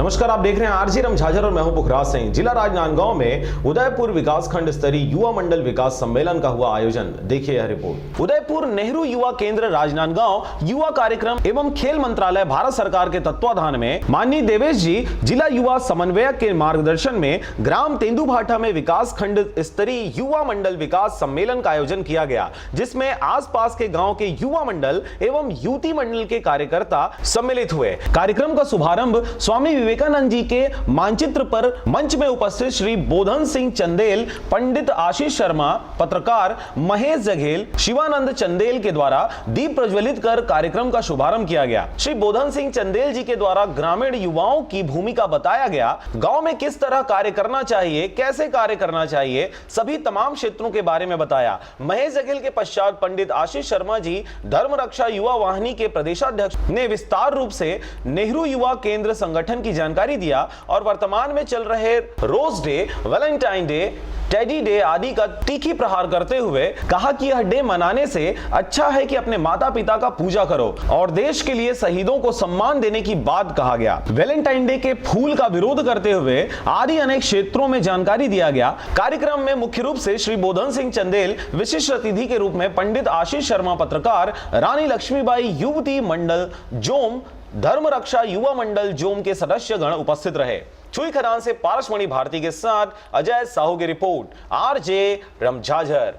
नमस्कार, आप देख रहे हैं आरजी रमझाझर और मैं हूं पुखराज सिंह। जिला राजनांदगांव में उदयपुर विकासखंड स्तरीय युवा मंडल विकास सम्मेलन का हुआ आयोजन। देखिए यह रिपोर्ट। उदयपुर नेहरू युवा केंद्र राजनांदगांव युवा कार्यक्रम एवं खेल मंत्रालय भारत सरकार के तत्वाधान में माननीय देवेश जी जिला युवा समन्वयक के मार्गदर्शन में ग्राम तेंदुभाठा में विकास खंड स्तरीय युवा मंडल विकास सम्मेलन का आयोजन किया गया, जिसमें आसपास के गांव के युवा मंडल एवं युवती मंडल के कार्यकर्ता सम्मिलित हुए। कार्यक्रम का शुभारंभ स्वामी विवेकानंद जी के मानचित्र पर मंच में उपस्थित श्री बोधन सिंह चंदेल, पंडित आशीष शर्मा, पत्रकार महेश जघेल, शिवानंद चंदेल के द्वारा दीप प्रज्वलित कर कार्यक्रम का शुभारंभ किया गया। श्री बोधन सिंह चंदेल जी के द्वारा ग्रामीण युवाओं की भूमिका बताया गया, गांव में किस तरह कार्य करना चाहिए, कैसे कार्य करना चाहिए, सभी तमाम क्षेत्रों के बारे में बताया। महेश जघेल के पश्चात पंडित आशीष शर्मा जी धर्म रक्षा युवा वाहिनी के प्रदेशाध्यक्ष ने विस्तार रूप से नेहरू युवा केंद्र संगठन की जानकारी दिया और वर्तमान में चल रहे rose day, Valentine day, teddy day आदि का तीखी प्रहार करते हुए कहा कि यह डे मनाने से अच्छा है कि अपने माता पिता का पूजा करो और देश के लिए शहीदों को सम्मान देने की बात कहा गया। वैलेंटाइन डे के फूल का विरोध करते हुए आदि अनेक क्षेत्रों में जानकारी दिया गया। कार्यक्रम में मुख्य रूप से श्री बोधन सिंह चंदेल, विशिष्ट अतिथि के रूप में पंडित आशीष शर्मा पत्रकार, रानी लक्ष्मीबाई युवती मंडल जोम, धर्म रक्षा युवा मंडल जोम के सदस्य गण उपस्थित रहे। छुई खदान से पारसमणि भारती के साथ अजय साहू की रिपोर्ट, आरजे रमझाझर।